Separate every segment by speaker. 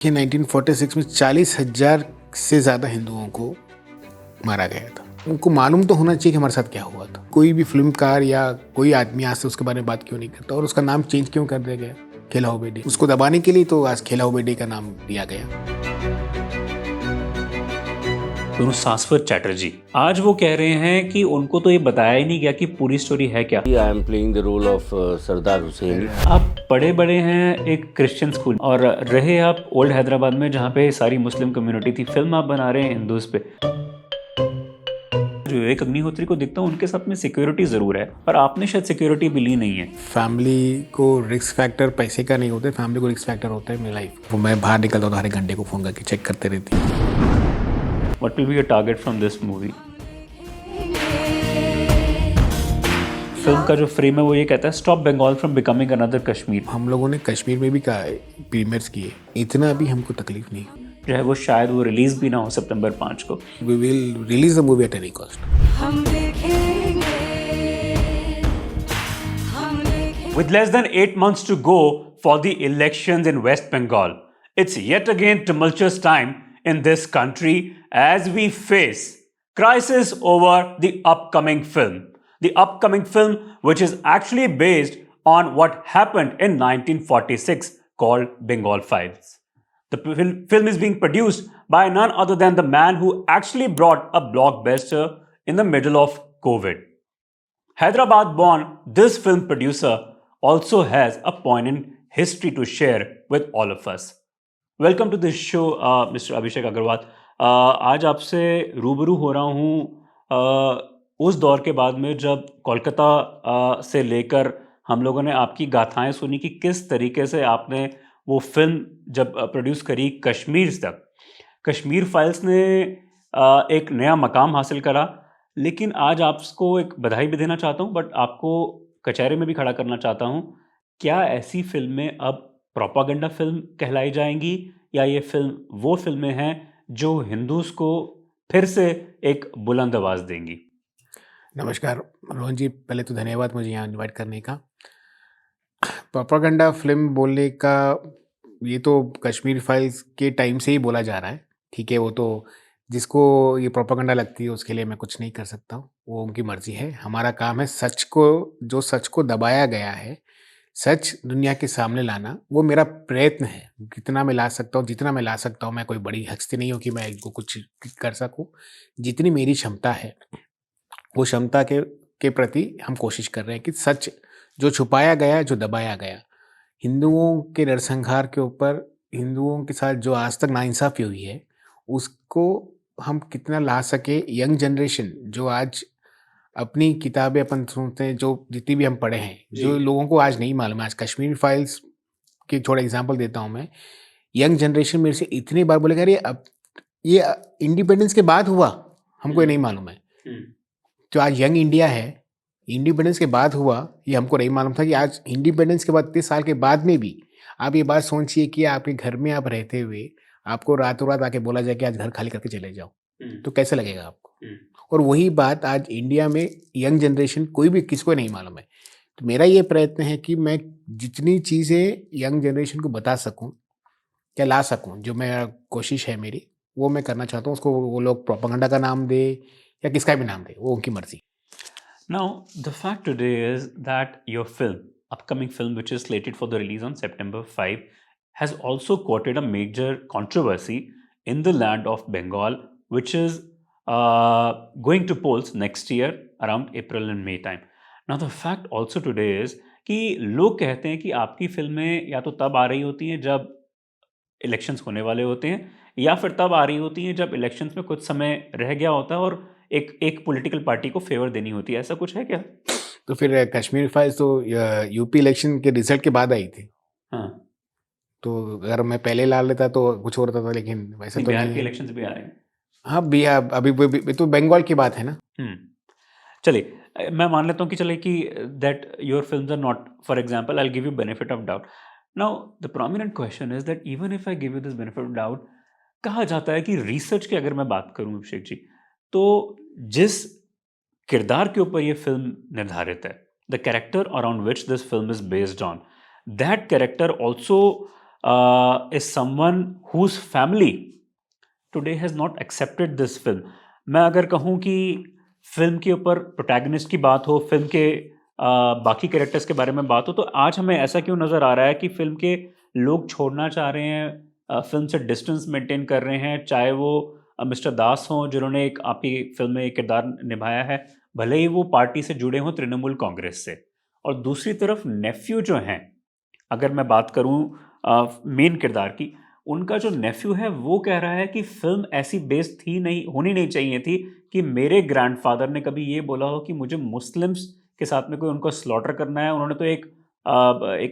Speaker 1: कि 1946 में 40,000 से ज़्यादा हिंदुओं को मारा गया था। उनको मालूम तो होना चाहिए कि हमारे साथ क्या हुआ था। कोई भी फ़िल्मकार या कोई आदमी आज से उसके बारे में बात क्यों नहीं करता और उसका नाम चेंज क्यों कर दिया गया, खेला हो बेडी। उसको दबाने के लिए तो आज खेला हो बेडी का नाम दिया गया।
Speaker 2: दोनों शाश्वत चैटर्जी आज वो कह रहे हैं कि उनको तो ये बताया ही नहीं गया कि पूरी स्टोरी है क्या।
Speaker 3: I am playing the role of Sardar Hussain.
Speaker 2: आप पढ़े बड़े हैं एक क्रिश्चियन स्कूल और रहे आप ओल्ड हैदराबाद में जहाँ पे सारी मुस्लिम कम्युनिटी थी। फिल्म आप बना रहे हैं हिंदूज पे। जो एक अग्निहोत्री को दिखता हूँ उनके साथ में सिक्योरिटी जरूर है, पर आपने शायद सिक्योरिटी भी ली नहीं है।
Speaker 1: फैमिली को रिस्क फैक्टर पैसे का नहीं होता, फैमिली को रिस्क फैक्टर होता है मेरी लाइफ। वो मैं बाहर निकलता हूँ तो हर एक घंटे को फ़ोन करके चेक करते रहती है।
Speaker 2: What will be your target from this movie? फिल्म का जो फ्रेम है वो ये कहता है stop Bengal from becoming another Kashmir.
Speaker 1: हम लोगों ने कश्मीर में भी कहा प्रीमियर्स किए, इतना भी हमको तकलीफ नहीं।
Speaker 2: जो है वो शायद वो रिलीज भी ना हो सितंबर 5 को।
Speaker 1: We will release the movie at any cost.
Speaker 2: With less than 8 months to go for the elections in West Bengal, it's yet again tumultuous time in this country as we face crisis over the upcoming film. The upcoming film, which is actually based on what happened in 1946, called Bengal Files. The film is being produced by none other than the man who actually brought a blockbuster in the middle of COVID. Hyderabad-born, this film producer also has a poignant history to share with all of us. Welcome to this show, Mr. Abhishek Agarwal. आज आपसे रूबरू हो रहा हूँ उस दौर के बाद में जब कोलकाता से लेकर हम लोगों ने आपकी गाथाएं सुनी कि किस तरीके से आपने वो फिल्म जब प्रोड्यूस करी कश्मीर तक। कश्मीर फाइल्स ने एक नया मकाम हासिल करा, लेकिन आज आपको एक बधाई भी देना चाहता हूँ, बट आपको कचहरे में भी खड़ा करना चाहता हूँ। क्या ऐसी फिल्में अब प्रोपागेंडा फिल्म कहलाई जाएंगी या ये फिल्म वो फिल्में हैं जो हिंदूज को फिर से एक बुलंद आवाज़ देंगी?
Speaker 1: नमस्कार रोहन जी, पहले तो धन्यवाद मुझे यहाँ इनवाइट करने का। प्रोपेगेंडा फिल्म बोलने का ये तो कश्मीर फाइल्स के टाइम से ही बोला जा रहा है। ठीक है, वो तो जिसको ये प्रोपेगेंडा लगती है उसके लिए मैं कुछ नहीं कर सकता हूँ, वो उनकी मर्जी है। हमारा काम है सच को, जो सच को दबाया गया है, सच दुनिया के सामने लाना। वो मेरा प्रयत्न है, कितना मैं ला सकता हूँ, जितना मैं ला सकता हूँ। मैं कोई बड़ी हस्ती नहीं हूँ कि मैं इनको कुछ कर सकूँ। जितनी मेरी क्षमता है वो क्षमता के प्रति हम कोशिश कर रहे हैं कि सच जो छुपाया गया, जो दबाया गया, हिंदुओं के नरसंहार के ऊपर, हिंदुओं के साथ जो आज तक नाइंसाफ़ी हुई है, उसको हम कितना ला सके। यंग जनरेशन जो आज अपनी किताबें अपन सुनते हैं, जो जितनी भी हम पढ़े हैं, जो लोगों को आज नहीं मालूम है। आज कश्मीर फाइल्स के थोड़ा एग्जांपल देता हूँ मैं। यंग जनरेशन मेरे से इतनी बार बोलेगा, अरे अब ये इंडिपेंडेंस के बाद हुआ, हमको ये नहीं मालूम है। जो आज यंग इंडिया है, इंडिपेंडेंस के बाद हुआ, ये हमको नहीं मालूम था कि आज इंडिपेंडेंस के बाद 30 साल के बाद में भी आप ये बात सोचिए कि आपके घर में आप रहते हुए आपको रातों रात आके बोला जाए कि आज घर खाली करके चले जाओ, तो कैसे लगेगा आपको? और वही बात आज इंडिया में यंग जनरेशन कोई भी किसको नहीं मालूम है। तो मेरा ये प्रयत्न है कि मैं जितनी चीज़ें यंग जनरेशन को बता सकूं, क्या ला सकूं, जो मेरा कोशिश है मेरी, वो मैं करना चाहता हूँ। उसको वो लोग प्रोपेगेंडा का नाम दे या किसका भी नाम दे, वो उनकी मर्जी।
Speaker 2: Now, the fact today is that your film, upcoming film, which is slated for the release on September 5, has also courted a major controversy in the land of Bengal, which is going to polls next year around April and May time. Now, the fact also today is कि लोग कहते हैं कि आपकी फिल्में या तो तब आ रही होती हैं जब इलेक्शंस होने वाले होते हैं, या फिर तब आ रही होती हैं जब इलेक्शंस में कुछ समय रह गया होता है और एक पॉलिटिकल पार्टी को फेवर देनी होती है। ऐसा कुछ है क्या?
Speaker 1: तो फिर कश्मीर फाइल्स तो यूपी इलेक्शन के रिजल्ट के बाद आई थी।
Speaker 2: हाँ,
Speaker 1: तो अगर मैं पहले ला लेता तो कुछ और होता था, लेकिन वैसे तो
Speaker 2: बिहार
Speaker 1: नहीं
Speaker 2: के
Speaker 1: है।
Speaker 2: इलेक्शंस भी आ रहे हैं।
Speaker 1: हाँ, बिहार अभी तो बंगाल की बात है ना।
Speaker 2: चलिए, मैं मान लेता हूँ कि चलिए कि that your films are not, for example I will give you benefit of doubt. Now the prominent question is that even if I give you this benefit of doubt, कहा जाता है कि रिसर्च की अगर मैं बात करूं अभिषेक जी, तो जिस किरदार के ऊपर ये फिल्म निर्धारित है, the character around which this film is based on, that character also is someone whose family today has not accepted this film. मैं अगर कहूँ कि फिल्म के ऊपर प्रोटैगनिस्ट की बात हो, फिल्म के बाकी कैरेक्टर्स के बारे में बात हो, तो आज हमें ऐसा क्यों नज़र आ रहा है कि फिल्म के लोग छोड़ना चाह रहे हैं, फिल्म से डिस्टेंस मेंटेन कर रहे हैं, चाहे वो मिस्टर दास हों जिन्होंने एक आपकी फिल्म में एक किरदार निभाया है, भले ही वो पार्टी से जुड़े हों तृणमूल कांग्रेस से, और दूसरी तरफ नेफ्यू जो हैं, अगर मैं बात करूं मेन किरदार की, उनका जो नेफ्यू है वो कह रहा है कि फिल्म ऐसी बेस्ड थी नहीं, होनी नहीं चाहिए थी कि मेरे ग्रैंडफादर ने कभी ये बोला हो कि मुझे मुस्लिम्स के साथ में कोई उनको स्लॉटर करना है। उन्होंने तो एक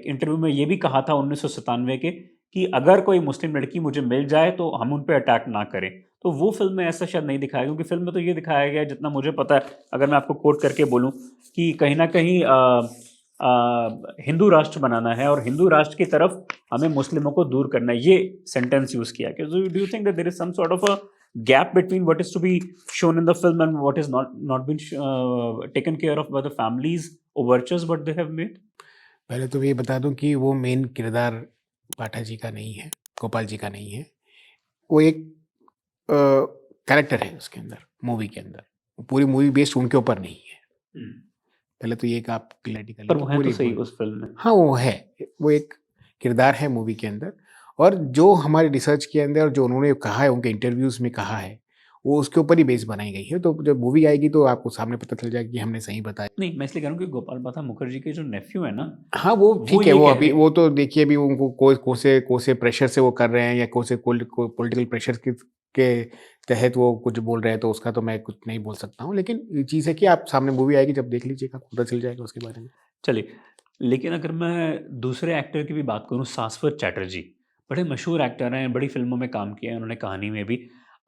Speaker 2: इंटरव्यू में ये भी कहा था 1997 के कि अगर कोई मुस्लिम लड़की मुझे मिल जाए तो हम उन पे अटैक ना करें। तो वो फिल्म में ऐसा शायद नहीं दिखाया, क्योंकि फिल्म में तो ये दिखाया गया है, जितना मुझे पता है, अगर मैं आपको कोट करके बोलूँ, कि कहीं ना कहीं हिंदू राष्ट्र बनाना है और हिंदू राष्ट्र की तरफ हमें मुस्लिमों को दूर करना है, ये सेंटेंस यूज किया। Do you think that there is some sort of a gap between what is to be shown in the film and what is not been taken care of by the families overtures what they have made?
Speaker 1: पहले तो ये बता दूं कि वो main किरदार पाठा जी का नहीं है, गोपाल जी का नहीं है। वो एक कैरेक्टर है उसके अंदर, मूवी के अंदर। पूरी मूवी बेस्ड उनके ऊपर नहीं है। पहले तो ये एक आप क्लैरिटी कर
Speaker 2: पर
Speaker 1: लें
Speaker 2: वो
Speaker 1: कि
Speaker 2: है तो
Speaker 1: पूरी
Speaker 2: सही उस फिल्म में।
Speaker 1: हाँ, वो है। वो एक किरदार है मूवी के अंदर, और जो हमारे रिसर्च के अंदर और जो उन्होंने कहा है, उनके इंटरव्यूज़ में कहा है, वो उसके ऊपर ही बेस बनाई गई है। तो जब मूवी आएगी तो आपको सामने पता चल जाएगा कि हमने सही बताया।
Speaker 2: नहीं, मैं इसलिए कह रहा हूँ कि गोपाल बाथा मुखर्जी के जो नेफ्यू है ना,
Speaker 1: हाँ, वो
Speaker 2: वो
Speaker 1: ठीक है।
Speaker 2: ये
Speaker 1: वो
Speaker 2: कह
Speaker 1: अभी
Speaker 2: रहे हैं।
Speaker 1: वो तो देखिए, अभी उनको कोसे प्रेशर से वो कर रहे हैं, या कोसे पॉलिटिकल प्रेशर के तहत वो कुछ बोल रहे हैं, तो उसका तो मैं कुछ नहीं बोल सकता हूँ। लेकिन ये चीज़ है कि आप सामने मूवी आएगी, जब देख लीजिएगा, पता चल जाएगा उसके बारे में।
Speaker 2: चलिए, लेकिन अगर मैं दूसरे एक्टर की भी बात करूं, शाश्वत चैटर्जी बड़े मशहूर एक्टर हैं, बड़ी फिल्मों में काम किया है उन्होंने, कहानी में भी।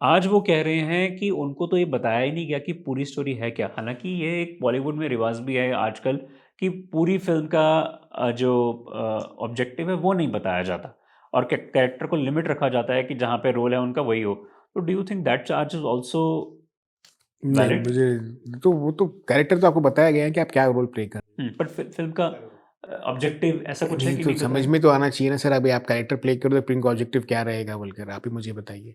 Speaker 2: आज वो कह रहे हैं कि उनको तो ये बताया ही नहीं गया कि पूरी स्टोरी है क्या। हालांकि ये एक बॉलीवुड में रिवाज भी है आजकल कि पूरी फिल्म का जो ऑब्जेक्टिव है वो नहीं बताया जाता, और कैरेक्टर को लिमिट रखा जाता है कि जहाँ पे रोल है उनका वही हो। तो do you think that charge is also
Speaker 1: नहीं,
Speaker 2: वैलिड?
Speaker 1: मुझे तो वो तो कैरेक्टर तो आपको बताया गया है कि आप क्या रोल प्ले कर
Speaker 2: बट फिल्म का ऑब्जेक्टिव ऐसा कुछ है
Speaker 1: नहीं,
Speaker 2: कि
Speaker 1: तो
Speaker 2: नहीं
Speaker 1: समझ
Speaker 2: बताया?
Speaker 1: में तो आना चाहिए ना सर। अभी आप कैरेक्टर प्ले करो तो फिल्म का ऑब्जेक्टिव क्या रहेगा बोलकर आप ही मुझे बताइए।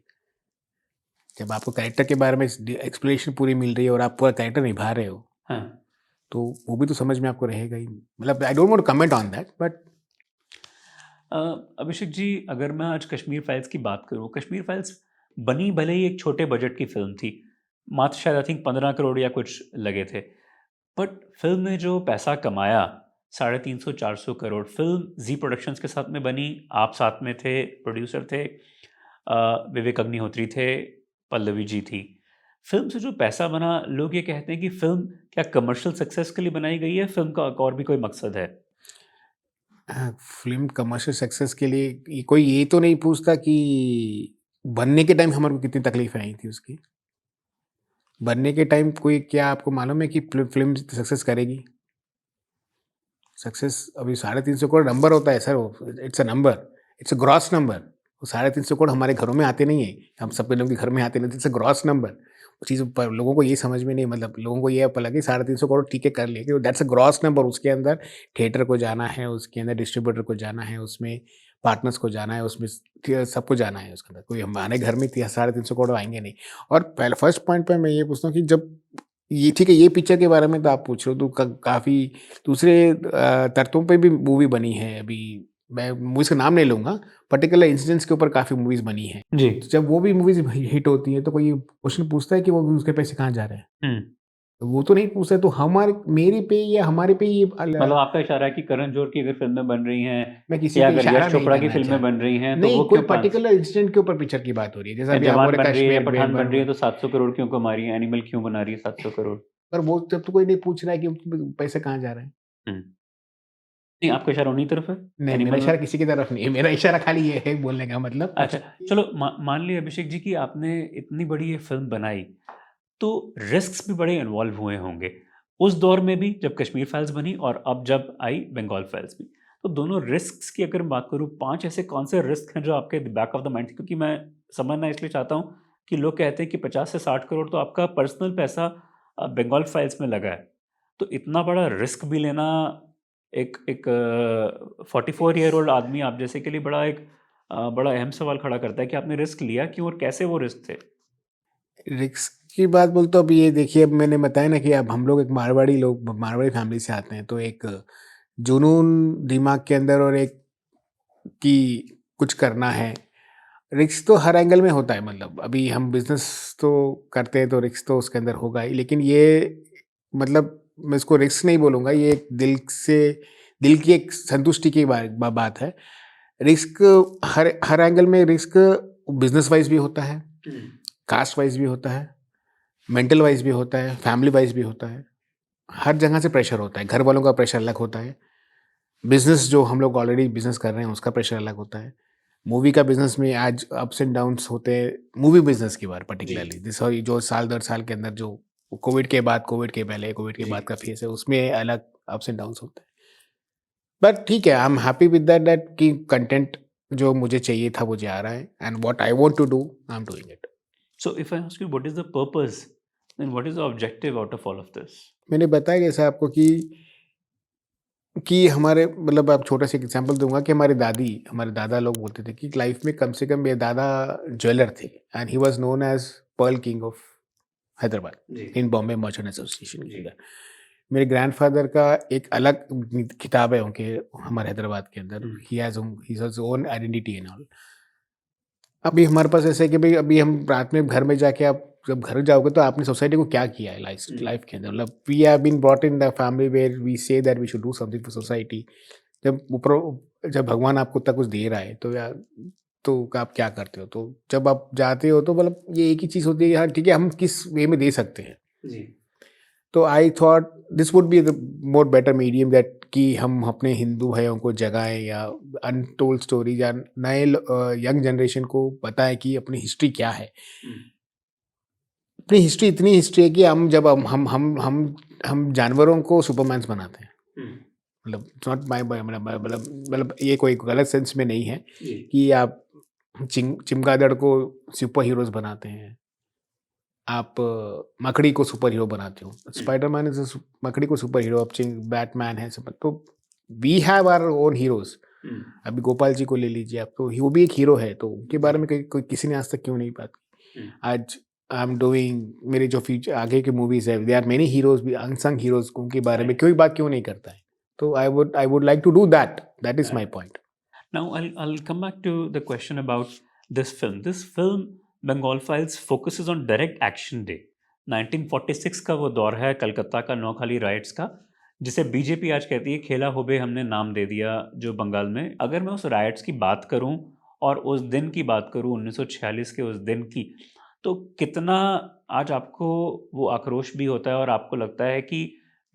Speaker 1: जब आपको कैरेक्टर के बारे में एक्सप्लेनेशन पूरी मिल रही है और आप पूरा कैरेक्टर निभा रहे हो,
Speaker 2: हाँ।
Speaker 1: तो वो भी तो समझ में आपको रहेगा ही। मतलब I don't want to comment on that, but
Speaker 2: Abhishek ji, अगर मैं आज कश्मीर फाइल्स की बात करूँ, कश्मीर फाइल्स बनी भले ही एक छोटे बजट की फिल्म थी, मात्र शायद आई थिंक 15 करोड़ या कुछ लगे थे, बट फिल्म ने जो पैसा कमाया, 350-400 करोड़, फिल्म जी प्रोडक्शंस के साथ में बनी, आप साथ में थे, प्रोड्यूसर थे, विवेक अग्निहोत्री थे, पल्लवी जी थी। फिल्म से जो पैसा बना, लोग ये कहते हैं कि फिल्म क्या कमर्शियल सक्सेस के लिए बनाई गई है, फिल्म का और भी कोई मकसद है?
Speaker 1: फिल्म कमर्शियल सक्सेस के लिए कोई ये तो नहीं पूछता कि बनने के टाइम हमारे को कितनी तकलीफें आई थी उसकी। बनने के टाइम कोई, क्या आपको मालूम है कि फिल्म सक्सेस करेगी? सक्सेस अभी 350 करोड़ नंबर होता है सर, वो it's a number, it's a gross number. वो 350 करोड़ हमारे घरों में आते नहीं है, हम सब लोगों के घर में आते नहीं, इट्स अ ग्रॉस नंबर। वो चीज़ पर लोगों को ये समझ में नहीं, मतलब लोगों को ये लगे 350 करोड़ ठीक है कर लिए, कि दैट्स अ ग्रॉस नंबर। उसके अंदर थिएटर को जाना है, उसके अंदर डिस्ट्रीब्यूटर को जाना है, उसमें पार्टनर्स को जाना है, उसमें सबको जाना है उसके अंदर। कोई हमारे घर में 350 करोड़ आएंगे नहीं। और पहले फर्स्ट पॉइंट पर मैं ये पूछता हूँ कि जब ये ठीक है, ये पिक्चर के बारे में तो आप पूछ रहे हो, तो काफ़ी दूसरे तर्कों पे भी मूवी बनी है। अभी मैं मूवीज़ का नाम नहीं लूँगा, पर्टिकुलर इंसिडेंट्स के ऊपर काफ़ी मूवीज़ बनी हैं।
Speaker 2: जी।
Speaker 1: तो जब वो भी मूवीज़ हिट होती हैं, तो कोई क्वेश्चन पूछता है कि वो उसके पैसे कहाँ जा रहे हैं?
Speaker 2: हम्म।
Speaker 1: तो वो तो नहीं पूछता है। तो मेरे पे या हमारे पे ये
Speaker 2: मतलब आपका इशारा है कि करण जौहर की अगर फिल्में बन रही हैं,
Speaker 1: मैं किसी
Speaker 2: या
Speaker 1: पे
Speaker 2: अगर
Speaker 1: इशारा
Speaker 2: यश
Speaker 1: नहीं
Speaker 2: चोपड़ा की
Speaker 1: करना
Speaker 2: फिल्में बन रही हैं, तो
Speaker 1: नहीं,
Speaker 2: वो
Speaker 1: कोई
Speaker 2: क्यों
Speaker 1: पर्टिकुलर इंसिडेंट के ऊपर पिक्चर की बात हो रही है। जैसा अभी आप
Speaker 2: जवान
Speaker 1: बोले
Speaker 2: बन रही है या
Speaker 1: कश्मीर
Speaker 2: पठान बन रही है तो 700 करोड़ क्यों कमा रही है, एनिमल क्यों बना रही है 700 करोड़?
Speaker 1: पर वो जब तो कोई नहीं पूछ रहा है कि पैसे कहाँ जा रहे हैं।
Speaker 2: हम्म। नहीं, आपका इशारा उन्हीं तरफ है,
Speaker 1: नहीं, मेरा
Speaker 2: एनिमल
Speaker 1: इशारा
Speaker 2: में।
Speaker 1: किसी की तरफ नहीं है। मेरा इशारा खाली ये है बोलने का मतलब
Speaker 2: अच्छा, चलो मान लिया अभिषेक जी कि आपने इतनी बड़ी ये फिल्म बनाई, तो रिस्क्स भी बड़े इन्वॉल्व हुए होंगे उस दौर में भी जब कश्मीर फाइल्स बनी, और अब जब आई बंगाल फाइल्स भी। तो दोनों रिस्क्स की अगर मैं बात करूँ, 5 ऐसे कौन से रिस्क हैं जो आपके बैक ऑफ द माइंड थे? क्योंकि मैं समझना इसलिए चाहता हूँ कि लोग कहते हैं कि 50 से 60 करोड़ तो आपका पर्सनल पैसा बंगाल फाइल्स में लगा है, तो इतना बड़ा रिस्क भी लेना एक एक 44 ईयर ओल्ड आदमी आप जैसे के लिए बड़ा अहम सवाल खड़ा करता है कि आपने रिस्क लिया क्यों और कैसे वो रिस्क थे?
Speaker 1: रिस्क की बात बोलूँ तो अब ये देखिए, अब मैंने बताया ना कि अब हम लोग एक मारवाड़ी फैमिली से आते हैं, तो एक जुनून दिमाग के अंदर और एक कि कुछ करना है। रिस्क तो हर एंगल में होता है, मतलब अभी हम बिज़नेस तो करते हैं तो रिस्क तो उसके अंदर होगा ही, लेकिन ये मतलब मैं इसको रिस्क नहीं बोलूँगा, ये एक दिल की एक संतुष्टि की बात है। रिस्क हर हर एंगल में रिस्क बिज़नेस वाइज़ भी होता है, कास्ट वाइज़ भी होता है, मेंटल वाइज़ भी होता है, फैमिली वाइज़ भी होता है। हर जगह से प्रेशर होता है, घर वालों का प्रेशर अलग होता है, बिज़नेस जो हम लोग ऑलरेडी बिज़नेस कर रहे हैं उसका प्रेशर अलग होता है। मूवी का बिज़नेस में आज अप्स एंड डाउन्स होते हैं, मूवी बिज़नेस की बात पर्टिकुलरली जो साल दर साल के अंदर जो कोविड के बाद, कोविड के पहले, कोविड के बाद का फेज़ है, उसमें अलग अप्स एंड डाउन्स होते हैं। बट ठीक है, I am happy with that कि कंटेंट जो मुझे चाहिए था मुझे आ रहा है, and what I want to do I am doing it.
Speaker 2: So if I ask you what is the purpose, then what is the objective out of all of this?
Speaker 1: मैंने बताया जैसे आपको कि हमारे मतलब आप छोटा सा एग्जांपल दूँगा कि हमारे दादा लोग बोलते थे कि लाइफ में कम से कम मेरे दादा ज्वेलर थे, and he was known as pearl king of Hyderabad
Speaker 2: जी।
Speaker 1: इन बॉम्बे मर्चेंट एसोसिएशन के
Speaker 2: जी।
Speaker 1: अंदर। मेरे ग्रैंडफ़ादर का एक अलग खिताब है उनके हमारे हैदराबाद के अंदर। He has his own identity and all. अभी हमारे पास ऐसा है कि भई अभी हम रात में घर में जाके आप जब घर जाओगे तो आपने सोसाइटी को क्या किया है लाइफ के अंदर, मतलब we have been brought in the family where we say that we should do something for society. जब भगवान आपको इतना कुछ दे रहा है तो यार तो आप क्या करते हो? तो जब आप जाते हो तो मतलब ये एक ही चीज़ होती है कि हाँ ठीक है, हम किस वे में दे सकते हैं।
Speaker 2: जी।
Speaker 1: तो I thought this would be the more better medium that कि हम अपने हिंदू भाइयों को जगाएं या अनटोल्ड स्टोरीज या नए यंग जनरेशन को बताएं कि अपनी हिस्ट्री क्या है। अपनी हिस्ट्री इतनी हिस्ट्री है कि हम जब हम जानवरों को सुपरमैन्स बनाते हैं, मतलब इट्स नॉट माय मतलब ये कोई गलत सेंस में नहीं है
Speaker 2: जी।
Speaker 1: कि आप चिमगादड़ को सुपर हीरोज बनाते हैं, आप मकड़ी को सुपर हीरो बनाते हो, स्पाइडरमैन इज मकड़ी को सुपर हीरो, अब बैटमैन है सब, तो we have our own heroes. अभी गोपाल जी को ले लीजिए आप, तो वो भी एक हीरो है, तो उनके बारे में कोई किसी ने आज तक क्यों नहीं बात की? आज आई एम डूइंग मेरे जो फ्यूचर आगे के मूवीज है, दे आर मेनी हीरोज भी अनसंग हीरोज, उनके बारे में क्यों नहीं करता है? तो I would like to do that is my point.
Speaker 2: Now I'll come back to the question about this film. This film, Bengal Files, focuses on direct action day. 1946 का वो दौर है कलकत्ता का नौखाली राइट्स का, जिसे बीजेपी आज कहती है खेला होबे हमने नाम दे दिया जो बंगाल में। अगर मैं उस राइट्स की बात करूं और उस दिन की बात करूं 1946 के उस दिन की, तो कितना आज आपको वो आक्रोश भी होता है और आपको लगता है कि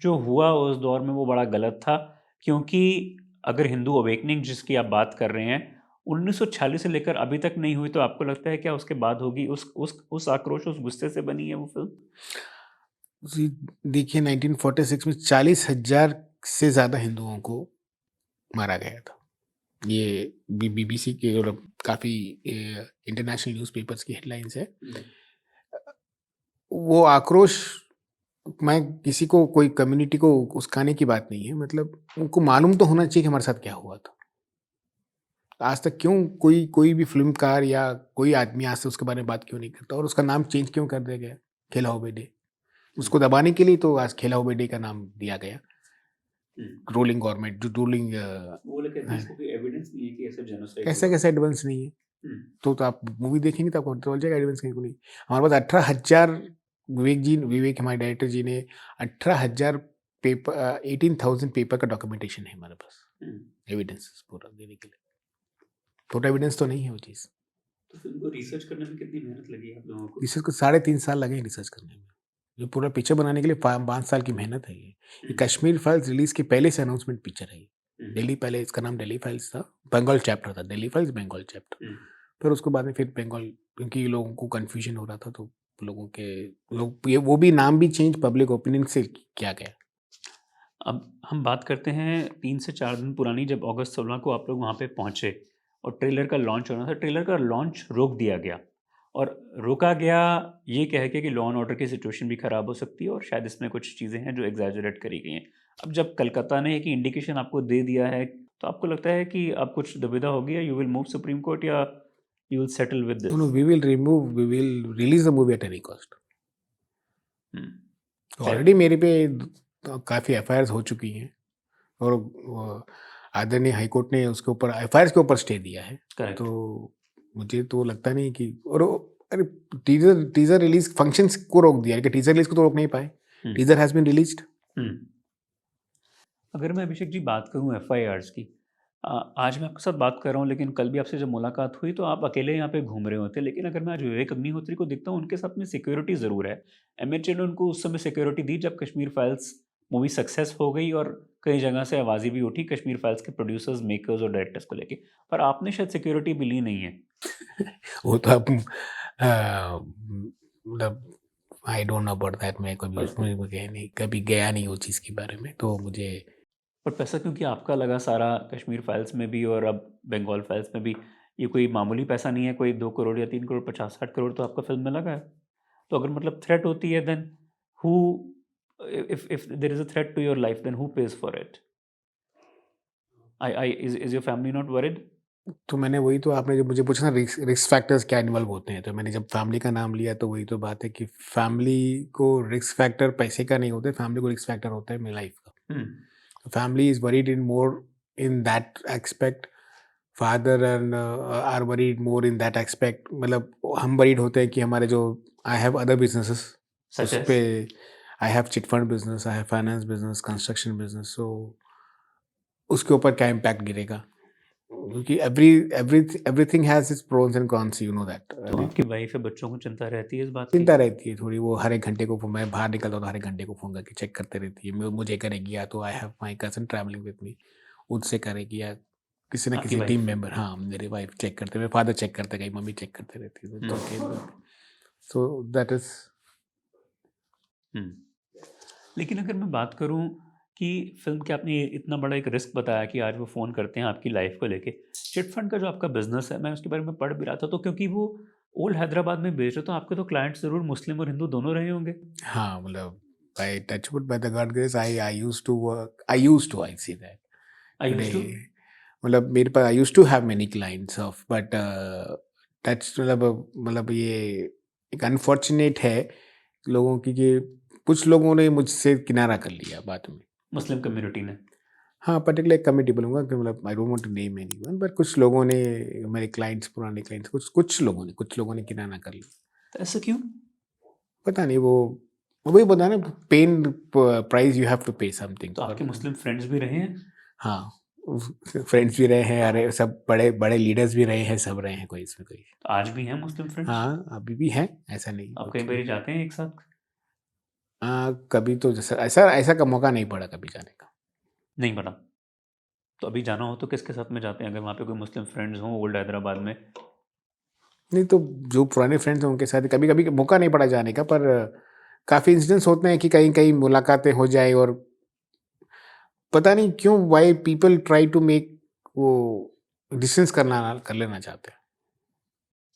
Speaker 2: जो हुआ उस दौर में वो बड़ा गलत था? क्योंकि अगर हिंदू अवेकनिंग जिसकी आप बात कर रहे हैं 1946 से लेकर अभी तक नहीं हुई, तो आपको लगता है क्या उसके बाद होगी? उस आक्रोश, उस गुस्से से बनी है वो फिल्म?
Speaker 1: जी, देखिए 1946 में 40,000 से ज़्यादा हिंदुओं को मारा गया था। ये बीबीसी के और काफ़ी इंटरनेशनल न्यूज़पेपर्स की हेडलाइंस है। वो आक्रोश, मैं किसी को कोई कम्युनिटी को उस्काने की बात नहीं है, मतलब उनको मालूम तो होना चाहिए कि हमारे साथ क्या हुआ था। आज तक क्यों कोई भी फ़िल्मकार या कोई आदमी आज तक उसके बारे में बात क्यों नहीं करता, और उसका नाम चेंज क्यों कर दिया गया, खेला होबे डे? उसको दबाने के लिए तो आज खेला हुआ डे का नाम दिया गया। रूलिंग गवर्नमेंट जो रूलिंग
Speaker 2: वो लेकिन जिसको कोई एविडेंस नहीं है कि ऐसा जेनोसाइड
Speaker 1: ऐसा कैसा एडवांस नहीं है? तो आप मूवी देखेंगे तो आपको पता चल जाएगा एडवांस कहीं को नहीं। हमारे पास 18,000 विवेक हमारे डायरेक्टर जी ने 18,000 पेपर 18,000 पेपर का डॉक्यूमेंटेशन है हमारे पास, एविडेंस पूरा देने के लिए। फोटो एविडेंस तो नहीं है वो चीज़।
Speaker 2: तो फिल्म को रिसर्च करने में कितनी मेहनत लगी आप लोगों को?
Speaker 1: रिसर्च को 3.5 साल लगे हैं रिसर्च करने में। जो पूरा पिक्चर बनाने के लिए 5 साल की मेहनत है ये कश्मीर फाइल्स रिलीज के पहले से अनाउंसमेंट पिक्चर है ये। दिल्ली, पहले इसका नाम दिल्ली फाइल्स था, बंगाल चैप्टर था, दिल्ली फाइल्स बंगाल चैप्टर। फिर उसके बाद में फिर बंगाल, क्योंकि लोगों को कन्फ्यूजन हो रहा था तो लोग ये वो भी नाम भी चेंज पब्लिक ओपिनियन से किया गया।
Speaker 2: अब हम बात करते हैं 3 से 4 दिन पुरानी, जब अगस्त 16 को आप लोग वहाँ पे पहुँचे और ट्रेलर का लॉन्च होना था। ट्रेलर का लॉन्च रोक दिया गया और रोका गया ये कह के कि लॉ एंड ऑर्डर की सिचुएशन भी ख़राब हो सकती है और शायद इसमें कुछ चीज़ें हैं जो एग्जैजरेट करी गई हैं। अब जब कलकत्ता ने एक इंडिकेशन आपको दे दिया है, तो आपको लगता है कि अब कुछ दुविधा होगी, या you will move supreme court, या you will settle with
Speaker 1: No, no,
Speaker 2: this?
Speaker 1: we will release the movie at any cost.
Speaker 2: Hmm.
Speaker 1: Already मेरे पे काफ़ी एफआईआर हो चुकी हैं और आदरणीय हाई कोर्ट ने उसके ऊपर एफआईआर के ऊपर स्टे दिया है।
Speaker 2: करेक्ट।
Speaker 1: तो मुझे तो लगता नहीं कि और अरे टीजर रिलीज फंक्शंस को रोक दिया कि टीजर रिलीज को तो रोक नहीं पाए। Teaser has been released.
Speaker 2: अगर मैं अभिषेक जी बात करूं एफआईआर्स की, आज मैं आपके साथ बात कर रहा हूं, लेकिन कल भी आपसे जब मुलाकात हुई तो आप अकेले यहाँ पे घूम रहे होते। लेकिन अगर मैं आज विवेक अग्निहोत्री को देखता हूँ, उनके साथ में सिक्योरिटी ज़रूर है। एमएचए ने उनको उस समय सिक्योरिटी दी जब कश्मीर फाइल्स मूवी सक्सेस हो गई, और कई जगह से आवाज़ें भी उठी कश्मीर फाइल्स के प्रोड्यूसर्स, मेकर्स और डायरेक्टर्स को लेके, पर आपने शायद सिक्योरिटी भी ली नहीं है।
Speaker 1: वो तो अब मतलब I don't know about that. मैं कभी उसमें गया नहीं, कभी गया नहीं वो चीज़ के बारे में, तो मुझे
Speaker 2: पर पैसा क्योंकि आपका लगा सारा कश्मीर फाइल्स में भी और अब बंगाल फाइल्स में भी, ये कोई मामूली पैसा नहीं है, कोई 2 करोड़ या 3 करोड़ 50-60 करोड़ तो आपका फिल्म में लगा है। तो अगर मतलब थ्रेट होती है, then who, if there is a threat to your life, then who pays for it? Is your family not worried?
Speaker 1: तो मैंने वही तो आपने जब मुझे पूछा ना रिस्क फैक्टर्स क्या इन्वॉल्व होते हैं, तो मैंने जब फैमिली का नाम लिया तो वही तो बात है कि फैमिली को रिस्क फैक्टर पैसे का नहीं होता है, फैमिली को रिस्क फैक्टर होता है मेरी लाइफ का। Family is worried in more in that aspect. Father and are worried more in that aspect. मतलब हम वरीड होते हैं कि हमारे जो I have other businesses,
Speaker 2: Such
Speaker 1: उस
Speaker 2: as?
Speaker 1: पे I have chit fund business, I have finance business, construction business, so उसके ऊपर क्या इम्पैक्ट गिरेगा, क्योंकि everything has its pros and cons, you know that.
Speaker 2: तो आपकी वाइफ है, बच्चों को चिंता रहती है इस बात की?
Speaker 1: चिंता रहती है थोड़ी, वो हर एक घंटे को मैं बाहर निकलता हूँ तो हर एक घंटे को फ़ोन करके चेक करते रहती है। मुझे करेगी, या तो I have my cousin travelling with me, उससे करेगी, या किसी ना
Speaker 2: आपकी
Speaker 1: किसी
Speaker 2: wife?
Speaker 1: Team member. हाँ, मेरी वाइफ चेक करते, मेरे फादर चेक करते, कहीं मम्मी चेक करते रहती है। So that is.
Speaker 2: लेकिन अगर मैं बात करूं कि फिल्म के आपने इतना बड़ा एक रिस्क बताया कि आज वो फ़ोन करते हैं आपकी लाइफ को लेके, चिट फंड का जो आपका बिजनेस है, मैं उसके बारे में पढ़ भी रहा था, तो क्योंकि वो ओल्ड हैदराबाद में बेच रहे, तो आपके तो क्लाइंट ज़रूर मुस्लिम और हिंदू दोनों रहे होंगे।
Speaker 1: हाँ, मतलब by touch wood, by the God grace, I used to work, I see that
Speaker 2: I
Speaker 1: today.
Speaker 2: Used to.
Speaker 1: मतलब मेरे पास I used to have many clients of, but that's मतलब ये एक अनफॉर्चुनेट है लोगों की कि कुछ लोगों ने मुझसे किनारा कर लिया बाद में।
Speaker 2: मुस्लिम कम्युनिटी ने।
Speaker 1: हाँ, पर्टिकुलर एक कमिटी बोलूँगा कि मतलब I don't want to name anyone, but कुछ लोगों ने, मेरे क्लाइंट्स, पुराने क्लाइंट्स, कुछ लोगों ने किनारा कर लिया।
Speaker 2: तो ऐसा क्यों?
Speaker 1: पता नहीं, वो वही बता ना, pain price you have to pay something.
Speaker 2: तो आपके मुस्लिम फ्रेंड्स भी रहे हैं?
Speaker 1: हाँ, फ्रेंड्स भी रहे हैं, अरे सब बड़े बड़े लीडर्स भी रहे हैं, सब रहे हैं, कोई इसमें कोई।
Speaker 2: तो आज भी हैं मुस्लिम फ्रेंड्स?
Speaker 1: हाँ, अभी भी हैं, ऐसा नहीं।
Speaker 2: आप कई बार जाते हैं एक साथ?
Speaker 1: कभी तो जैसा ऐसा का मौका नहीं पड़ा कभी जाने का।
Speaker 2: नहीं पड़ा। तो अभी जाना हो तो किसके साथ में जाते हैं, अगर वहाँ पे कोई मुस्लिम फ्रेंड्स हों ओल्ड हैदराबाद में?
Speaker 1: नहीं, तो जो पुराने फ्रेंड्स हैं उनके साथ कभी कभी मौका नहीं पड़ा जाने का, पर काफ़ी इंसिडेंट्स होते हैं कि कहीं कहीं मुलाकातें हो जाए, और पता नहीं क्यों why people try to make वो डिस्टेंस कर लेना चाहते हैं।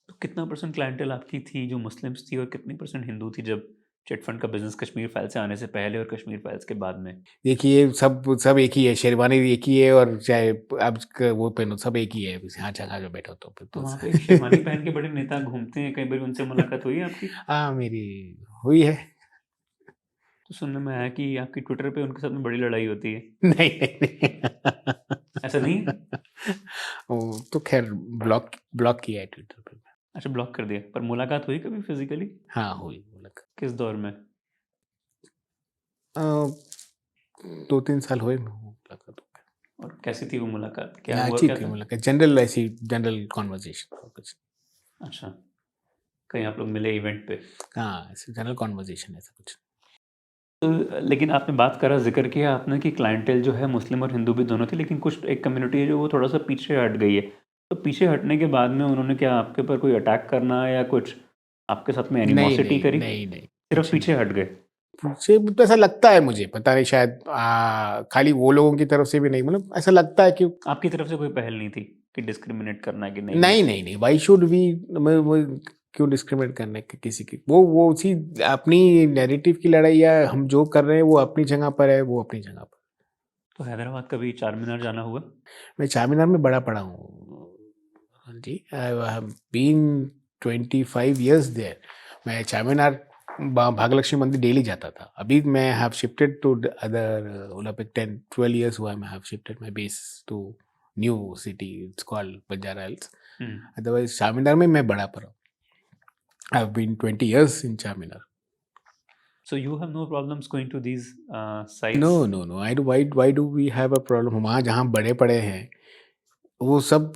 Speaker 2: तो कितना परसेंट क्लाइंटेल आपकी थी जो मुस्लिम्स थी, और कितनी परसेंट हिंदू थी, जब चिट फंड का बिजनेस कश्मीर फाइल से आने से पहले और कश्मीर फाइल्स के बाद में?
Speaker 1: देखिए, सब एक ही है, शेरवानी एक ही है, और चाहे आप वो पहनो, सब एक ही है, यहाँ जगह जो बैठो तो फिर
Speaker 2: तो
Speaker 1: तो
Speaker 2: वहाँ पे शेरवानी पहन के बड़े नेता घूमते हैं, कई बार उनसे मुलाकात हुई है आपकी?
Speaker 1: हाँ, मेरी हुई है।
Speaker 2: तो सुनने में आया कि आपकी ट्विटर पे उनके साथ में बड़ी लड़ाई होती है।
Speaker 1: नहीं नहीं नहीं।
Speaker 2: ऐसा नहीं?
Speaker 1: वो तो खैर ब्लॉक किया है ट्विटर पे।
Speaker 2: अच्छा, ब्लॉक कर दिया, पर मुलाकात हुई कभी फिजिकली?
Speaker 1: हाँ, हुई मुलाकात।
Speaker 2: किस दौर में?
Speaker 1: 2-3 साल हुए मुलाकात हो गई।
Speaker 2: और कैसी थी वो मुलाकात, क्या हुआ,
Speaker 1: अच्छी
Speaker 2: क्या
Speaker 1: थी
Speaker 2: था?
Speaker 1: मुलाकात, जनरल कॉन्वर्जेशन कुछ।
Speaker 2: अच्छा, कहीं आप लोग मिले इवेंट पे?
Speaker 1: हाँ, ऐसे जनरल कॉन्वर्जेशन ऐसा कुछ।
Speaker 2: तो लेकिन आपने बात करा, जिक्र किया आपने कि क्लाइंटेल जो है मुस्लिम और हिंदू भी दोनों थी, लेकिन कुछ एक कम्युनिटी है जो वो थोड़ा सा पीछे हट गई है। तो पीछे हटने के बाद में उन्होंने क्या आपके ऊपर कोई अटैक करना या कुछ आपके साथ में एनिमोसिटी करी?
Speaker 1: नहीं,
Speaker 2: सिर्फ
Speaker 1: कुछ
Speaker 2: पीछे हट गए?
Speaker 1: पीछे तो ऐसा लगता है मुझे, पता नहीं, शायद खाली वो लोगों की तरफ से भी नहीं, मतलब ऐसा लगता है कि
Speaker 2: आपकी तरफ से कोई पहल नहीं थी कि डिस्क्रिमिनेट करना है कि नहीं?
Speaker 1: नहीं, व्हाई शुड वी, वो क्यों डिस्क्रिमिनेट करने के किसी की, वो उसी अपनी नैरेटिव की लड़ाई है। हम जो कर रहे हैं वो अपनी जगह पर है, वो अपनी जगह पर।
Speaker 2: तो हैदराबाद कभी चार मीनार जाना हुआ?
Speaker 1: मैं चारमीनार में बड़ा पड़ा हूँ। हाँ जी, I have been 25 years there. मैं चारमीनार भाग्यलक्ष्मी मंदिर डेली जाता था। अभी मैं हैव शिफ्टेड टू अदर मतलब 10-12 इयर्स हुआ है, मैं have shifted my base to new city, it's called Banjara Hills.
Speaker 2: Hmm.
Speaker 1: Otherwise Charminar में मैं बड़ा पड़ा हूँ। I have been 20 years in Charminar.
Speaker 2: So you have no problems going to these sites?
Speaker 1: No, no, no, I do why do we have a problem? वहाँ जहाँ बड़े पड़े हैं, वो सब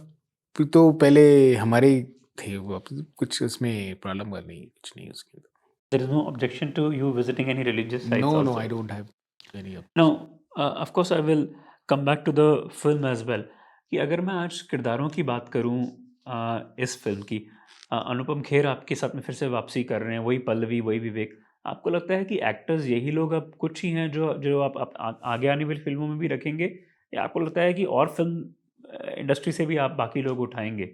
Speaker 1: तो पहले हमारे ही थे, वो अब कुछ उसमें प्रॉब्लम का नहीं, कुछ नहीं उसके अंदर।
Speaker 2: There is no objection to you visiting any religious sites
Speaker 1: No, no,
Speaker 2: also?
Speaker 1: I don't have any of.
Speaker 2: Now, of course, I will come back to the film as well. कि अगर मैं आज किरदारों की बात करूं इस फिल्म की, अनुपम खेर आपके साथ में फिर से वापसी कर रहे हैं, वही पल्लवी, वही विवेक। आपको लगता है कि एक्टर्स यही लोग अब कुछ ही हैं जो जो आप आगे आने वाली फिल्मों में भी रखेंगे, या आपको लगता है कि और फिल्म इंडस्ट्री से भी आप बाकी लोग उठाएंगे?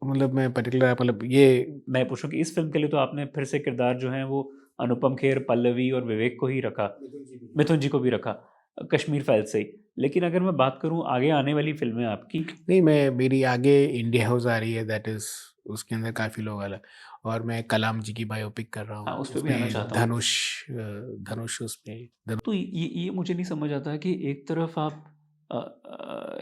Speaker 1: मतलब मैं पर्टिकुलर मतलब ये
Speaker 2: मैं पूछूं कि इस फिल्म के लिए तो आपने फिर से किरदार जो हैं वो अनुपम खेर, पल्लवी और विवेक को ही रखा, मिथुन जी को भी रखा कश्मीर फाइल्स से ही। लेकिन अगर मैं बात करूं आगे आने वाली फिल्में आपकी,
Speaker 1: नहीं, मैं मेरी आगे इंडिया हाउस आ रही है, दैट इज उसके अंदर काफ़ी लोग अलग, और मैं कलाम जी की बायोपिक कर रहा
Speaker 2: हाँ,
Speaker 1: हूँ,
Speaker 2: उस पे भी आना
Speaker 1: उसमें
Speaker 2: चाहता हूँ।
Speaker 1: धनुष उसमें
Speaker 2: तो ये मुझे नहीं समझ आता है कि एक तरफ आप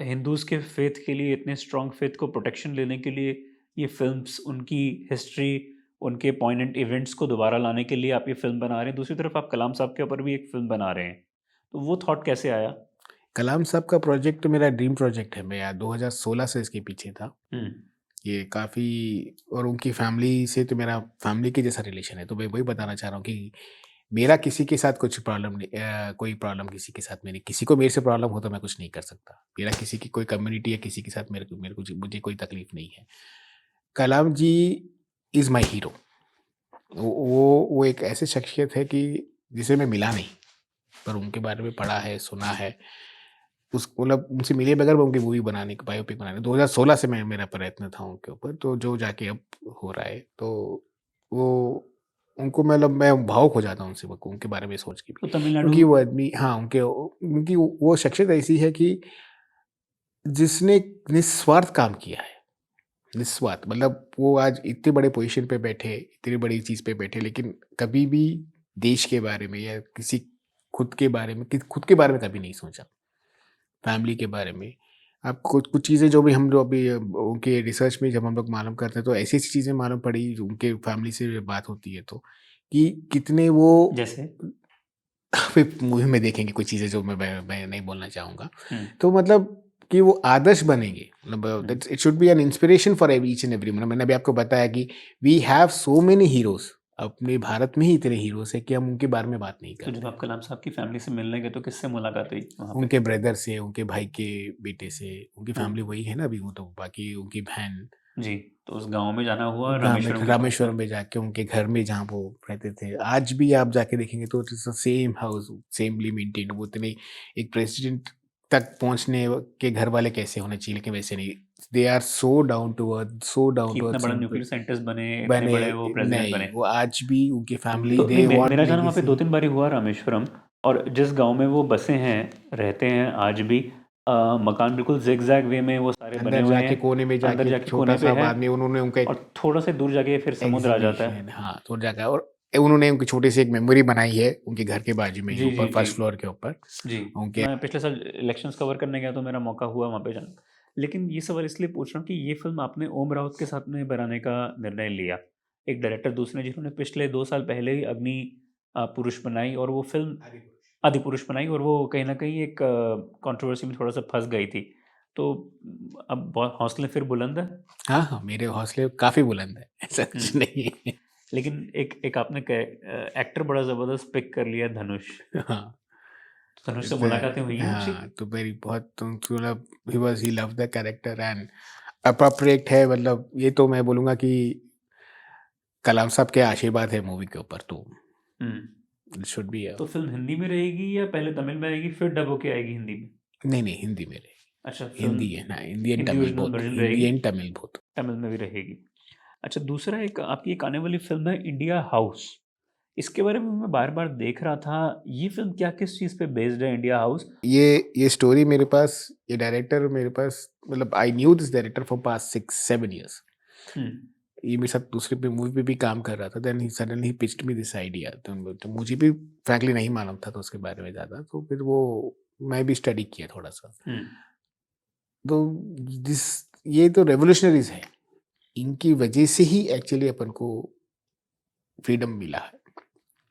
Speaker 2: हिंदूज के फेथ के लिए, इतने स्ट्रॉन्ग फेथ को प्रोटेक्शन लेने के लिए ये फिल्म्स, उनकी हिस्ट्री, उनके पॉइंट इवेंट्स को दोबारा लाने के लिए आप ये फिल्म बना रहे हैं, दूसरी तरफ आप कलाम साहब के ऊपर भी एक फिल्म बना रहे हैं। तो वो थॉट कैसे आया?
Speaker 1: कलाम साहब का प्रोजेक्ट तो मेरा ड्रीम प्रोजेक्ट है, मैं यार 2016 से इसके पीछे था।
Speaker 2: हम्म.
Speaker 1: ये काफ़ी, और उनकी फैमिली से तो मेरा फैमिली के जैसा रिलेशन है, तो मैं वही बताना चाह रहा हूँ कि मेरा किसी के साथ कुछ प्रॉब्लम नहीं, कोई प्रॉब्लम किसी के साथ में नहीं। किसी को मेरे से प्रॉब्लम हो तो मैं कुछ नहीं कर सकता। मेरा किसी की कोई कम्युनिटी या किसी के साथ मेरे को मुझे कोई तकलीफ नहीं है। कलाम जी इज़ माय हीरो। वो एक ऐसी शख्सियत है कि जिसे मैं मिला नहीं, पर उनके बारे में पढ़ा है, सुना है। उस मतलब उनसे मिले बगैर मैं उनकी मूवी बनाने की, बायोपिक बनाने 2016 से मैं मेरा प्रयत्न था उनके ऊपर, तो जो जाके अब हो रहा है, तो वो उनको मतलब मैं भावुक हो जाता हूँ उनसे, उनके बारे में सोच के भी।
Speaker 2: तो तमिलनाडु,
Speaker 1: क्योंकि वो आदमी, हाँ, उनकी वो शख्सियत ऐसी है कि जिसने निस्वार्थ काम किया है। निस्वार्थ मतलब वो आज इतने बड़े पोज़ीशन पे बैठे, इतनी बड़ी चीज़ पे बैठे, लेकिन कभी भी देश के बारे में या किसी खुद के बारे में कभी नहीं सोचा। फैमिली के बारे में। आप कुछ चीज़ें जो अभी उनके रिसर्च में जब हम लोग मालूम करते हैं, तो ऐसी-ऐसी चीज़ें मालूम पड़ी जो उनके फैमिली से बात होती है तो, कि कितने वो
Speaker 2: जैसे?
Speaker 1: फिर मूवी में देखेंगे कुछ चीज़ें जो मैं नहीं बोलना चाहूँगा।
Speaker 2: हम्म.
Speaker 1: तो मतलब कि वो आदर्श बनेंगे, मतलब that's it should be an inspiration for each and every, मतलब मैंने अभी आपको बताया कि we have so many heroes, अपने भारत में ही इतने हीरोज़ हैं कि हम उनके बारे में बात नहीं
Speaker 2: तो
Speaker 1: करते।
Speaker 2: जब आप कलाम साहब की फैमिली से मिलने गए तो किससे मुलाकात हुई वहाँ पे?
Speaker 1: उनके ब्रदर से, उनके भाई के बेटे से, उनकी
Speaker 2: हाँ.
Speaker 1: फैमिली वही है ना अभी, वो तो बाकी उनकी बहन,
Speaker 2: जी, तो उस गांव में जाना हुआ,
Speaker 1: गाँव में
Speaker 2: रामेश्वरम की तरफ से?
Speaker 1: रामेश्वरम में जाके उनके घर में जहाँ वो रहते थे। आज भी आप जाके देखेंगे तो it's the same house, samely maintained. वो इतने एक प्रेसिडेंट तक पहुँचने के घर वाले कैसे होने चाहिए, लेकिन वैसे नहीं। They are so down to earth, so down
Speaker 2: कि
Speaker 1: टू
Speaker 2: इतना
Speaker 1: अर्थ
Speaker 2: बड़ा
Speaker 1: सिंपल।
Speaker 2: न्यूक्लियर साइंटिस्ट बने, इतने
Speaker 1: बने
Speaker 2: बड़े वो प्रेसिडेंट
Speaker 1: नहीं,
Speaker 2: बने।
Speaker 1: वो आज भी उनकी फैमिली
Speaker 2: तो नहीं,
Speaker 1: दे वांट
Speaker 2: मेरा जाना वहाँ पे
Speaker 1: लेगेसी।
Speaker 2: 2-3 बारी हुआ रामेश्वरम, और जिस गांव में वो बसे हैं, रहते हैं आज भी, मकान बिल्कुल ज़िगज़ैग वे में वो सारे बने
Speaker 1: अंदर
Speaker 2: हुए
Speaker 1: जाके
Speaker 2: हैं।
Speaker 1: कोने में
Speaker 2: अंदर
Speaker 1: जाके
Speaker 2: जाके कोने पे
Speaker 1: छोटा-सा
Speaker 2: है,
Speaker 1: आदमी, उन्होंने उनका एक
Speaker 2: और थोड़ा से दूर जाके फिर समुद्र आ जाता है।
Speaker 1: एग्ज़िबिशन, हाँ, तो जाकर, और उन्होंने उनकी छोटी-सी एक मेमोरी बनाई है उनके घर के बाजू में ही,
Speaker 2: जी,
Speaker 1: ऊपर
Speaker 2: जी,
Speaker 1: फर्स्ट
Speaker 2: जी।
Speaker 1: फ्लोर के ऊपर।
Speaker 2: जी,
Speaker 1: उनके
Speaker 2: मैं पिछले साल इलेक्शंस कवर करने गया तो मेरा मौका हुआ वहाँ पे जाना। लेकिन ये सवाल इसलिए पूछ रहा हूँ कि ये फ़िल्म आपने ओम राउत के साथ में बनाने का निर्णय लिया। एक डायरेक्टर दूसरे जिन्होंने पिछले 2 साल पहले ही अग्नि पुरुष बनाई, और वो फ़िल्म आदिपुरुष बनाई, और वो कहीं न कहीं एक कंट्रोवर्सी में थोड़ा-सा फँस गई थी। तो अब हौसले फिर बुलंद हैं?
Speaker 1: हाँ, हाँ, मेरे हौसले काफ़ी बुलंद हैं, ऐसा कुछ
Speaker 2: हुँ।
Speaker 1: नहीं है।
Speaker 2: लेकिन एक आपने एक्टर बड़ा ज़बरदस्त पिक कर लिया, धनुष।
Speaker 1: हाँ,
Speaker 2: धनुष से
Speaker 1: इट्स
Speaker 2: मुलाकातें हुई हैं अच्छी?
Speaker 1: हाँ, तो मेरी बहुत तो मतलब he loved the character and appropriate है, मतलब ये तो मैं बोलूँगा कि कलाम साहब के आशीर्वाद है मूवी के ऊपर, तो
Speaker 2: हुँ।
Speaker 1: इट शुड बी
Speaker 2: तो फ़िल्म हिंदी में रहेगी या पहले तमिल में आएगी फिर डब होके आएगी हिंदी में?
Speaker 1: नहीं, नहीं, हिंदी में रहेगी।
Speaker 2: अच्छा,
Speaker 1: हिंदी है
Speaker 2: फ़िल्म
Speaker 1: ना, Hindi and
Speaker 2: Hindi
Speaker 1: Tamil
Speaker 2: original
Speaker 1: both,
Speaker 2: version
Speaker 1: Hindi
Speaker 2: रहेगी,
Speaker 1: एंड तमिल बोथ।
Speaker 2: तमिल में भी रहेगी। अच्छा, दूसरा एक आपकी एक आने वाली फ़िल्म है इंडिया हाउस। इसके बारे में मैं बार बार देख रहा था, ये फिल्म क्या किस चीज़ पे बेस्ड है, इंडिया हाउस?
Speaker 1: ये स्टोरी मेरे पास, ये डायरेक्टर मेरे पास, मतलब I knew this director for past 6-7 years. ये मेरे साथ दूसरे पे मूवी पे भी काम कर रहा था. Then he suddenly pitched me this idea. तो मुझे भी फ्रैंकली नहीं मालूम था तो उसके बारे में ज़्यादा. तो फिर वो मैं भी स्टडी किया थोड़ा सा. तो ये तो रेवोल्यूशनरीज है. इनकी वजह से ही एक्चुअली अपन को फ्रीडम मिला है.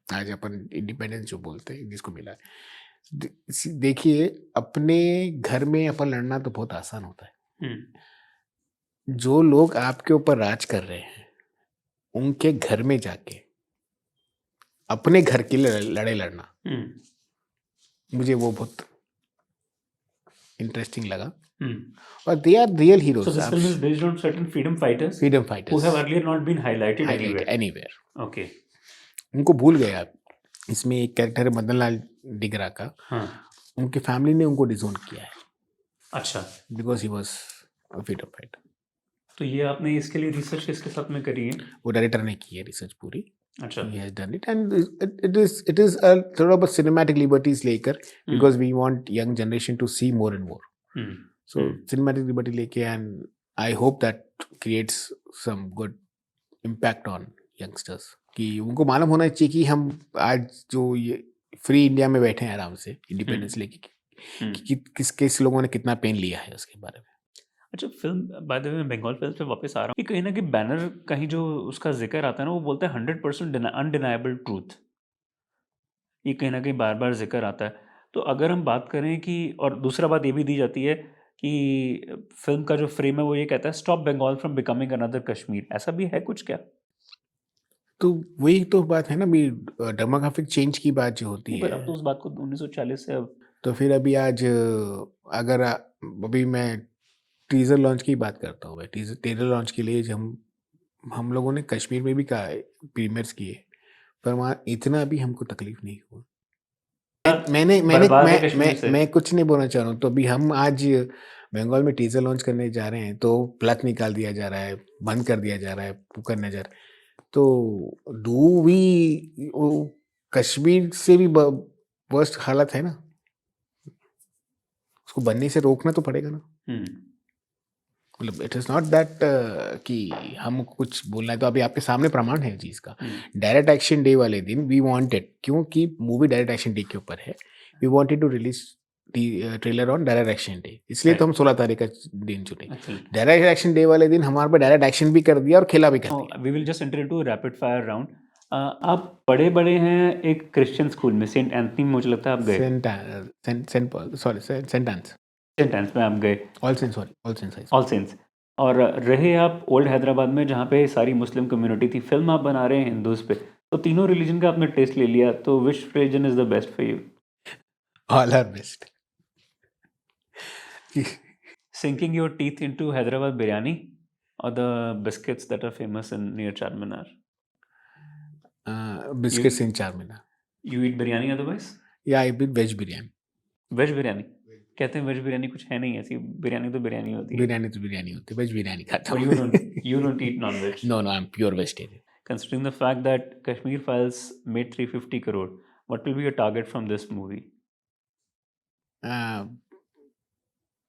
Speaker 1: आज अपन इंडिपेंडेंस जो बोलते हैं जिसको मिला है. देखिए, अपने घर में अपन लड़ना तो बहुत आसान होता है. जो लोग आपके ऊपर राज कर रहे हैं उनके घर में जाके अपने घर के लिए लड़ाई लड़ना, मुझे वो बहुत इंटरेस्टिंग लगा. और they are real heroes.
Speaker 2: So this film is based on certain freedom fighters
Speaker 1: freedom
Speaker 2: who
Speaker 1: fighters
Speaker 2: have earlier not been highlighted anywhere.
Speaker 1: Anywhere.
Speaker 2: Okay.
Speaker 1: उनको भूल गए आप. इसमें एक कैरेक्टर है मदन लाल डिगरा का.
Speaker 2: हाँ.
Speaker 1: उनके फैमिली ने उनको डिसोन किया है
Speaker 2: अच्छा,
Speaker 1: because he was freedom fighter.
Speaker 2: तो ये आपने इसके लिए रिसर्च किसके साथ में करी है?
Speaker 1: वो डायरेक्टर ने की है रिसर्च पूरी.
Speaker 2: अच्छा.
Speaker 1: He has done it, and it is a थोड़ा बहुत cinematic liberties लेकर, because we want young generation to see more and more. So cinematic liberty लेके, and I hope that creates some good impact on youngsters. कि उनको मालूम होना चाहिए कि हम आज जो ये फ्री इंडिया में बैठे हैं आराम से इंडिपेंडेंस लेके, कि किस लोगों ने कितना पेन लिया है उसके बारे में.
Speaker 2: अच्छा, फिल्म बाय द वे मैं बंगाल फिल्म पे वापस आ रहा हूँ कि कहीं ना कहीं बैनर कहीं जो उसका जिक्र आता है ना, वो बोलता है 100% अनडिनाइबल ट्रूथ. ये कहीं ना कहीं बार बार जिक्र आता है. तो अगर हम बात करें कि, और दूसरा बात ये भी दी जाती है कि फिल्म का जो फ्रेम है वो ये कहता है stop Bengal from becoming another Kashmir. ऐसा भी है कुछ क्या?
Speaker 1: तो वही तो बात है ना, भी डेमोग्राफिक चेंज की बात जो होती
Speaker 2: पर अब
Speaker 1: है.
Speaker 2: तो उस बात को 1940 से अब
Speaker 1: तो फिर अभी आज अगर अभी मैं टीजर लॉन्च की बात करता हूँ. टीजर लॉन्च के लिए जब हम लोगों ने कश्मीर में भी कहा प्रीमियर्स किए, पर वहाँ इतना भी हमको तकलीफ नहीं हुआ.
Speaker 2: बर्बाद है कश्मीर से.
Speaker 1: मैं कुछ नहीं बोलना चाह रहा हूँ. तो अभी हम आज बंगाल में टीजर लॉन्च करने जा रहे हैं तो प्लग निकाल दिया जा रहा है, बंद कर दिया जा रहा है, वो करने जा रहा है. तो डू वी कश्मीर से भी वर्स्ट हालत है ना, उसको बनने से रोकना तो पड़ेगा ना. मतलब इट इज नॉट दैट कि हम कुछ बोलना है. तो अभी आपके सामने प्रमाण है चीज का. डायरेक्ट एक्शन डे वाले दिन वी वांटेड, क्योंकि मूवी डायरेक्ट एक्शन डे के ऊपर है, we wanted to release trailer on direct action day. इसलिए तो हम 16 तारीख का दिन चुने. डायरेक्ट एक्शन डे वाले दिन हमारे पे डायरेक्ट एक्शन भी कर दिया और खेला भी कर दिया.
Speaker 2: We will just enter into rapid fire round. आप पढ़े बड़े हैं एक क्रिश्चियन स्कूल में, सेंट एंथनी में मुझे लगता है आप गए.
Speaker 1: Saint Paul, sorry saint Anne's,
Speaker 2: saint Anne's में आप गए.
Speaker 1: All saints.
Speaker 2: और रहे आप ओल्ड हैदराबाद में जहाँ पे सारी मुस्लिम कम्युनिटी थी. फिल्म आप बना रहे हैं हिंदूज पे, तो तीनों रिलीजन का आपने टेस्ट ले लिया. तो which religion is the best for you?
Speaker 1: All are best.
Speaker 2: Sinking your teeth into Hyderabad biryani or the biscuits that are famous in near Charminar?
Speaker 1: Biscuits in Charminar.
Speaker 2: You eat biryani otherwise?
Speaker 1: Yeah, I eat veg biryani.
Speaker 2: Veg biryani? कहते हैं veg biryani कुछ है नहीं ऐसी. बिरयानी तो बिरयानी होती है.
Speaker 1: बिरयानी तो बिरयानी होती है. वेज बिरयानी खाता हूँ.
Speaker 2: You don't eat non-veg?
Speaker 1: No, I am pure vegetarian.
Speaker 2: Considering the fact that Kashmir Files made 350 crore, what will be your target from this movie?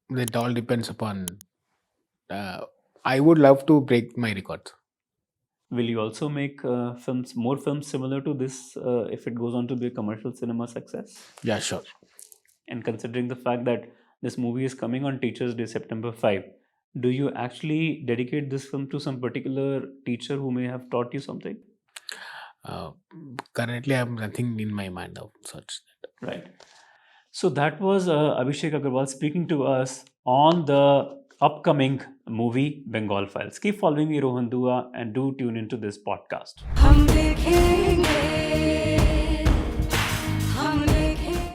Speaker 1: That all depends upon. I would love to break my records.
Speaker 2: Will you also make more films similar to this if it goes on to be a commercial cinema success?
Speaker 1: Yeah, sure.
Speaker 2: And considering the fact that this movie is coming on Teachers' Day, September 5, do you actually dedicate this film to some particular teacher who may have taught you something?
Speaker 1: Currently, I have nothing in my mind of such.
Speaker 2: Right. So that was Abhishek Agarwal speaking to us on the upcoming movie Bengal Files. Keep following me, Rohan Dua, and do tune into this podcast.